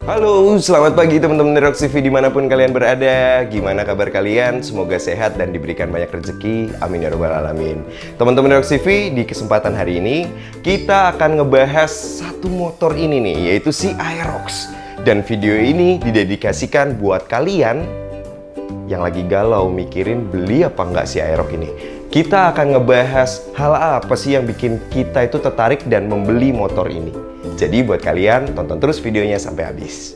Halo, selamat pagi teman-teman Rock CV dimanapun kalian berada. Gimana kabar kalian? Semoga sehat dan diberikan banyak rezeki. Amin ya robbal alamin. Teman-teman Rock CV, di kesempatan hari ini kita akan ngebahas satu motor ini nih, yaitu si Aerox. Dan video ini didedikasikan buat kalian yang lagi galau mikirin beli apa nggak si Aerox ini. Kita akan ngebahas hal apa sih yang bikin kita itu tertarik dan membeli motor ini. Jadi buat kalian, tonton terus videonya sampai habis.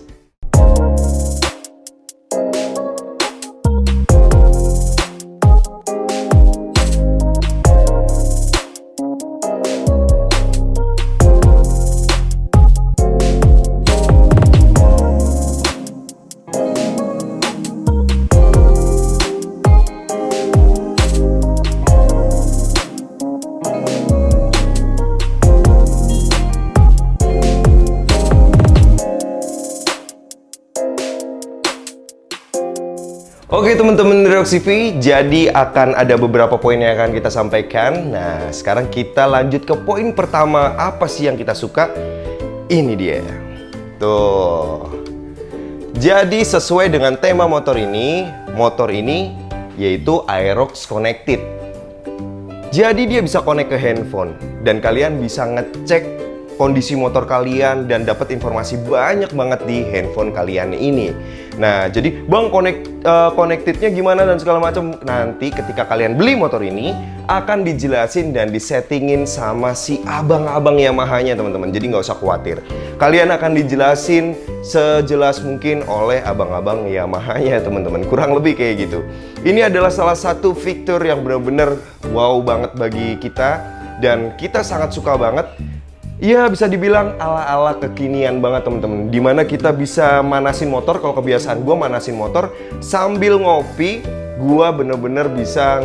Oke teman-teman Rock CV, jadi akan ada beberapa poin yang akan kita sampaikan. Nah, sekarang kita lanjut ke poin pertama. Apa sih yang kita suka? Ini dia. Tuh. Jadi sesuai dengan tema motor ini yaitu Aerox Connected. Jadi dia bisa connect ke handphone dan kalian bisa ngecek kondisi motor kalian dan dapat informasi banyak banget di handphone kalian ini. Nah, jadi bang connectednya gimana dan segala macam. Nanti ketika kalian beli motor ini akan dijelasin dan disettingin sama si abang-abang Yamaha-nya teman-teman. Jadi nggak usah khawatir. Kalian akan dijelasin sejelas mungkin oleh abang-abang Yamaha-nya teman-teman. Kurang lebih kayak gitu. Ini adalah salah satu fitur yang benar-benar wow banget bagi kita dan kita sangat suka banget. Iya, bisa dibilang ala-ala kekinian banget temen-temen. Dimana kita bisa manasin motor. Kalau kebiasaan gue manasin motor sambil ngopi, gue bener-bener bisa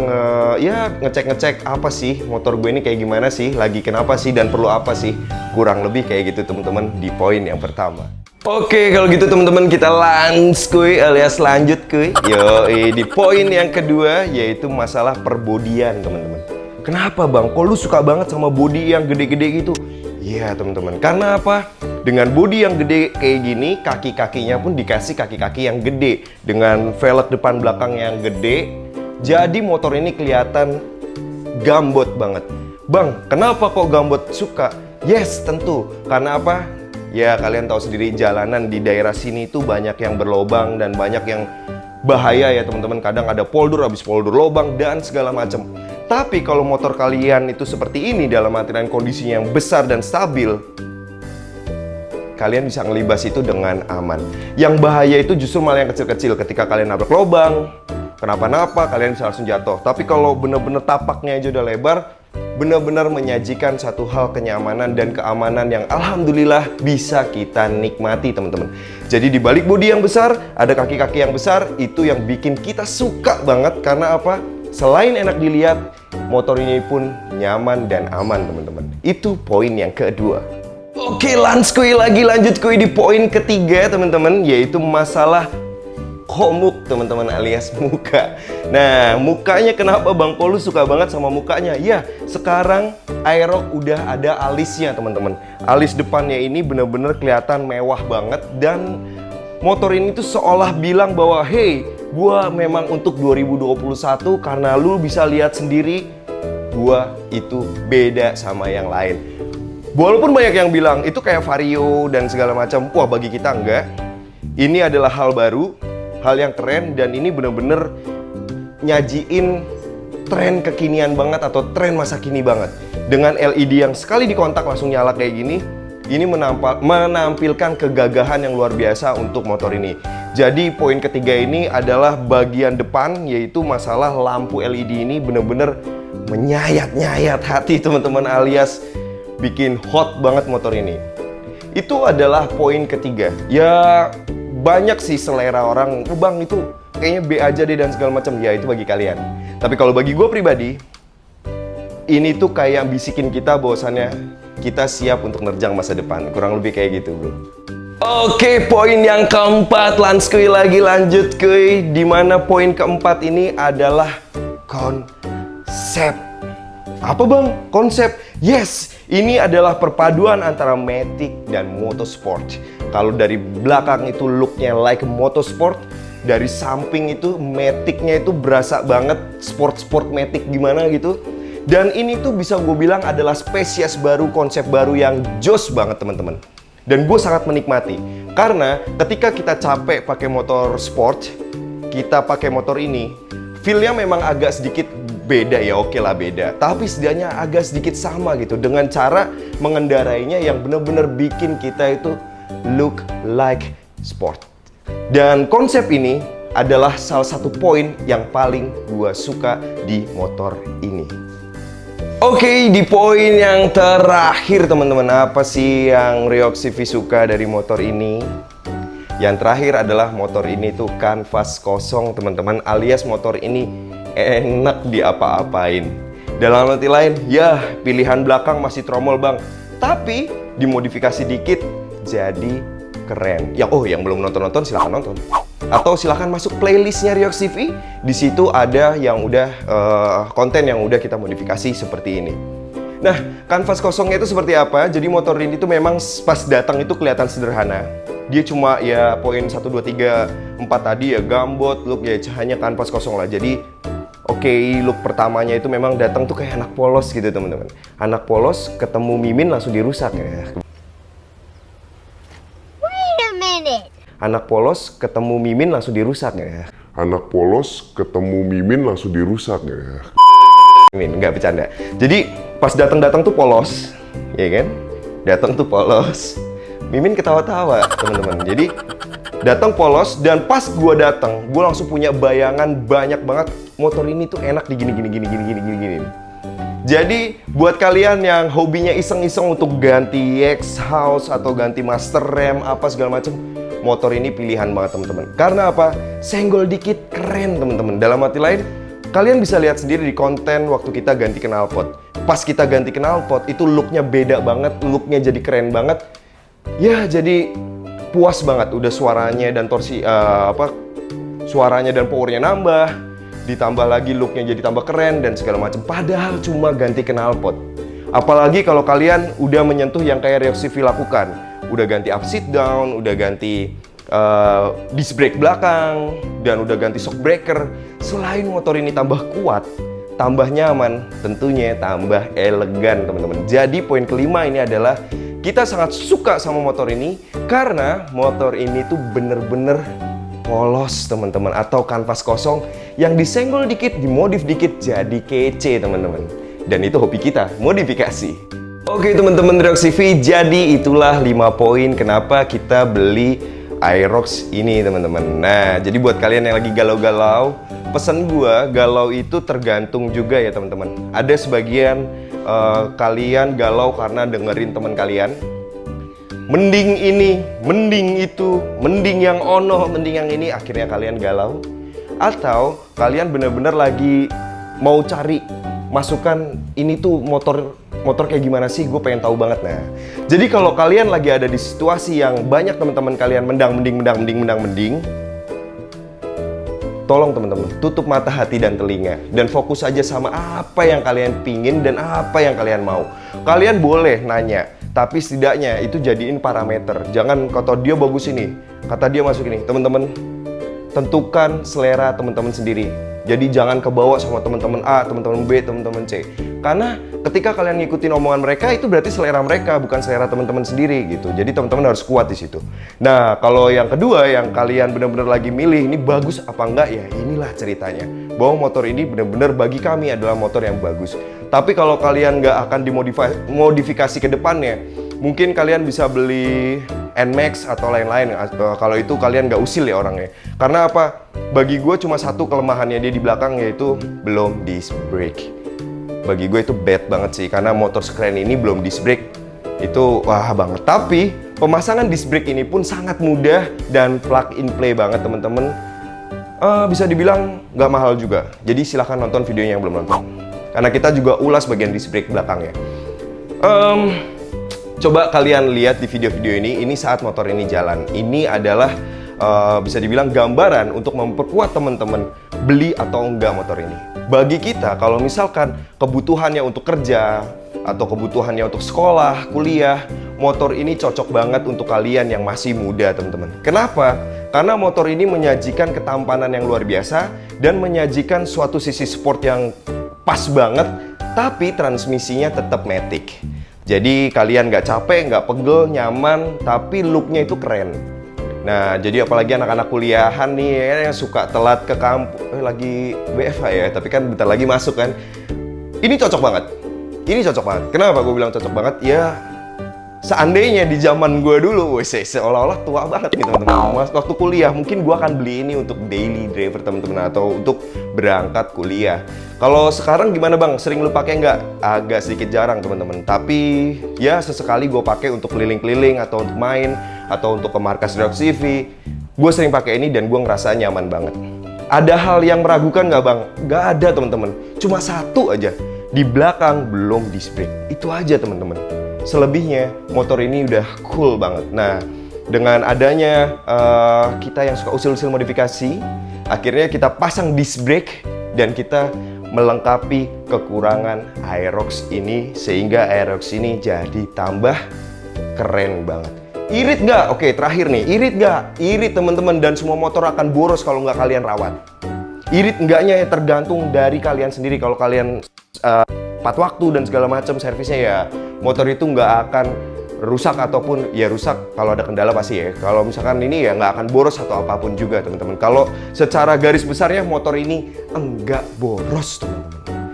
ngecek-ngecek apa sih motor gue ini kayak gimana sih, lagi kenapa sih, dan perlu apa sih. Kurang lebih kayak gitu temen-temen di poin yang pertama. Oke, kalau gitu teman-teman kita alias lanjut kuy. Di poin yang kedua yaitu masalah perbodian teman-teman. Kenapa bang? Kok lu suka banget sama bodi yang gede-gede gitu? Iya teman-teman, karena apa? Dengan bodi yang gede kayak gini, kaki-kakinya pun dikasih kaki-kaki yang gede dengan velg depan belakang yang gede. Jadi motor ini kelihatan gambot banget. Bang, kenapa kok gambot suka? Yes, tentu. Karena apa? Ya kalian tahu sendiri jalanan di daerah sini itu banyak yang berlobang dan banyak yang bahaya ya teman-teman. Kadang ada polder, habis polder lobang dan segala macam. Tapi kalau motor kalian itu seperti ini dalam artian kondisinya yang besar dan stabil, kalian bisa ngelibas itu dengan aman. Yang bahaya itu justru malah yang kecil-kecil. Ketika kalian nabrak lubang, kenapa-napa, kalian bisa langsung jatuh. Tapi kalau bener-bener tapaknya aja udah lebar, benar-benar menyajikan satu hal kenyamanan dan keamanan yang alhamdulillah bisa kita nikmati teman-teman. Jadi di balik bodi yang besar, ada kaki-kaki yang besar, itu yang bikin kita suka banget. Karena apa? Selain enak dilihat, motor ini pun nyaman dan aman teman-teman. Itu poin yang kedua. Oke, lanjut kuy di poin ketiga teman-teman, yaitu masalah komuk teman-teman alias muka. Nah, mukanya kenapa bang Polu suka banget sama mukanya? Ya, sekarang Aerox udah ada alisnya teman-teman. Alis depannya ini bener-bener kelihatan mewah banget dan motor ini tuh seolah bilang bahwa hey, gua memang untuk 2021 karena lu bisa lihat sendiri gua itu beda sama yang lain. Walaupun banyak yang bilang itu kayak Vario dan segala macam. Wah, bagi kita enggak. Ini adalah hal baru, hal yang keren dan ini bener-bener nyajiin tren kekinian banget atau tren masa kini banget. Dengan LED yang sekali dikontak langsung nyala kayak gini, ini menampilkan kegagahan yang luar biasa untuk motor ini. Jadi poin ketiga ini adalah bagian depan, yaitu masalah lampu LED ini bener-bener menyayat-nyayat hati teman-teman alias bikin hot banget motor ini. Itu adalah poin ketiga. Ya banyak sih selera orang, bang itu kayaknya B aja deh dan segala macam. Ya itu bagi kalian. Tapi kalau bagi gue pribadi, ini tuh kayak bisikin kita bahwasannya kita siap untuk nerjang masa depan. Kurang lebih kayak gitu bro. Oke, poin yang keempat, lanjut kuy. Dimana poin keempat ini adalah konsep. Apa bang? Konsep? Yes, ini adalah perpaduan antara Matic dan Motorsport. Kalau dari belakang itu looknya like motorsport, dari samping itu matic-nya itu berasa banget sport matic gimana gitu. Dan ini tuh bisa gue bilang adalah spesies baru, konsep baru yang jos banget teman-teman. Dan gue sangat menikmati karena ketika kita capek pakai motor sport, kita pakai motor ini, feel-nya memang agak sedikit beda ya, oke lah beda. Tapi setidaknya agak sedikit sama gitu dengan cara mengendarainya yang benar-benar bikin kita itu look like sport. Dan konsep ini adalah salah satu poin yang paling gue suka di motor ini. Oke, di poin yang terakhir teman-teman, apa sih yang Ryox CV suka dari motor ini? Yang terakhir adalah motor ini tuh kanvas kosong teman-teman, alias motor ini enak diapa-apain. Dalam arti lain, ya pilihan belakang masih tromol bang, tapi dimodifikasi dikit jadi keren. Yang belum nonton silahkan nonton. Atau silahkan masuk playlistnya Ryox TV. Di situ ada yang udah konten yang udah kita modifikasi seperti ini. Nah, kanvas kosongnya itu seperti apa? Jadi motor ini tuh memang pas datang itu kelihatan sederhana. Dia cuma ya poin 1, 2, 3, 4 tadi ya gambot, look ya hanya kanvas kosong lah. Jadi look pertamanya itu memang datang tuh kayak anak polos gitu teman-teman. Anak polos ketemu Mimin langsung dirusak ya. Anak polos ketemu Mimin langsung dirusak ya. Anak polos ketemu Mimin langsung dirusak ya. Mimin, nggak bercanda. Jadi pas datang tuh polos, ya kan? Datang tuh polos. Mimin ketawa-tawa teman-teman. Jadi datang polos dan pas gua datang, gua langsung punya bayangan banyak banget motor ini tuh enak di gini. Jadi buat kalian yang hobinya iseng-iseng untuk ganti X-House atau ganti master rem apa segala macam, motor ini pilihan banget teman-teman. Karena apa? Senggol dikit keren teman-teman. Dalam arti lain, kalian bisa lihat sendiri di konten waktu kita ganti knalpot. Pas kita ganti knalpot itu looknya beda banget, looknya jadi keren banget. Ya jadi puas banget. Udah suaranya dan torsi suaranya dan powernya nambah. Ditambah lagi looknya jadi tambah keren dan segala macam. Padahal cuma ganti knalpot. Apalagi kalau kalian udah menyentuh yang kayak Ryox CV lakukan. Udah ganti up sit down, udah ganti disc brake belakang, dan udah ganti shock breaker. Selain motor ini tambah kuat, tambah nyaman, tentunya tambah elegan teman-teman. Jadi poin kelima ini adalah kita sangat suka sama motor ini karena motor ini tuh bener-bener polos teman-teman, atau kanvas kosong yang disenggol dikit, dimodif dikit jadi kece teman-teman. Dan itu hobi kita, modifikasi. Oke teman-teman Ryox TV, jadi itulah 5 poin kenapa kita beli Aerox ini teman-teman. Nah, jadi buat kalian yang lagi galau-galau, pesan gua, galau itu tergantung juga ya teman-teman. Ada sebagian kalian galau karena dengerin teman kalian, mending ini, mending itu, mending yang ono, mending yang ini, akhirnya kalian galau. Atau kalian bener-bener lagi mau cari masukan, ini tuh motor kayak gimana sih, gue pengen tahu banget. Nah, jadi kalau kalian lagi ada di situasi yang banyak teman-teman kalian mending, tolong teman-teman tutup mata, hati, dan telinga dan fokus aja sama apa yang kalian pingin dan apa yang kalian mau. Kalian boleh nanya, tapi setidaknya itu jadiin parameter. Jangan kata dia bagus ini, kata dia masuk ini. Teman-teman, tentukan selera teman-teman sendiri. Jadi jangan kebawa sama teman-teman A, teman-teman B, teman-teman C. Karena ketika kalian ngikutin omongan mereka, itu berarti selera mereka, bukan selera teman-teman sendiri gitu. Jadi teman-teman harus kuat di situ. Nah, kalau yang kedua, yang kalian benar-benar lagi milih, ini bagus apa enggak ya? Inilah ceritanya. Bahwa motor ini benar-benar bagi kami adalah motor yang bagus. Tapi kalau kalian nggak akan dimodifikasi ke depannya, mungkin kalian bisa beli NMAX atau lain-lain. Kalau itu kalian nggak usil ya orangnya. Karena apa? Bagi gue cuma satu kelemahannya dia di belakang, yaitu belum disc brake. Bagi gue itu bad banget sih, karena motor sekeren ini belum disc brake. Itu wah banget. Tapi pemasangan disc brake ini pun sangat mudah dan plug and play banget teman-teman. Bisa dibilang nggak mahal juga. Jadi silahkan nonton videonya yang belum nonton. Karena kita juga ulas bagian disc brake belakangnya. Coba kalian lihat di video-video ini saat motor ini jalan. Ini adalah bisa dibilang gambaran untuk memperkuat teman-teman beli atau enggak motor ini. Bagi kita, kalau misalkan kebutuhannya untuk kerja, atau kebutuhannya untuk sekolah, kuliah, motor ini cocok banget untuk kalian yang masih muda, teman-teman. Kenapa? Karena motor ini menyajikan ketampanan yang luar biasa dan menyajikan suatu sisi sport yang pas banget, tapi transmisinya tetap matic. Jadi kalian nggak capek, nggak pegel, nyaman, tapi looknya itu keren. Nah, jadi apalagi anak-anak kuliahan nih ya, yang suka telat ke kampus, lagi WFH ya, tapi kan bentar lagi masuk kan. Ini cocok banget. Ini cocok banget. Kenapa gue bilang cocok banget? Ya, seandainya di zaman gue dulu, seolah-olah tua banget nih teman-teman. Waktu kuliah, mungkin gue akan beli ini untuk daily driver teman-teman atau untuk berangkat kuliah. Kalau sekarang gimana bang? Sering lu pakai nggak? Agak sedikit jarang teman-teman. Tapi ya sesekali gue pakai untuk keliling-keliling atau untuk main atau untuk ke markas Drop CV. Gue sering pakai ini dan gue ngerasa nyaman banget. Ada hal yang meragukan nggak bang? Nggak ada teman-teman. Cuma satu aja. Di belakang belum disc brake. Itu aja teman-teman. Selebihnya motor ini udah cool banget. Nah, dengan adanya kita yang suka usil-usil modifikasi, akhirnya kita pasang disc brake dan kita melengkapi kekurangan Aerox ini sehingga Aerox ini jadi tambah keren banget. Irit nggak? Oke, terakhir nih, irit nggak? Irit teman-teman, dan semua motor akan boros kalau nggak kalian rawat. Irit enggaknya tergantung dari kalian sendiri. Kalau kalian tepat waktu dan segala macam servisnya, ya motor itu nggak akan rusak ataupun ya rusak kalau ada kendala pasti ya. Kalau misalkan ini ya nggak akan boros atau apapun juga teman-teman. Kalau secara garis besarnya motor ini enggak boros teman-teman.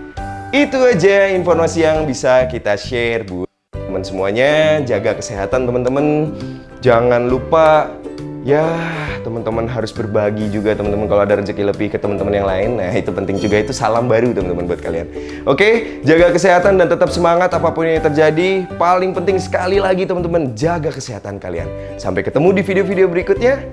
Itu aja informasi yang bisa kita share buat teman semuanya. Jaga kesehatan teman-teman. Jangan lupa ya teman-teman harus berbagi juga teman-teman kalau ada rezeki lebih ke teman-teman yang lain. Nah itu penting juga, itu salam baru teman-teman buat kalian. Oke, jaga kesehatan dan tetap semangat apapun yang terjadi. Paling penting sekali lagi teman-teman, jaga kesehatan kalian. Sampai ketemu di video-video berikutnya.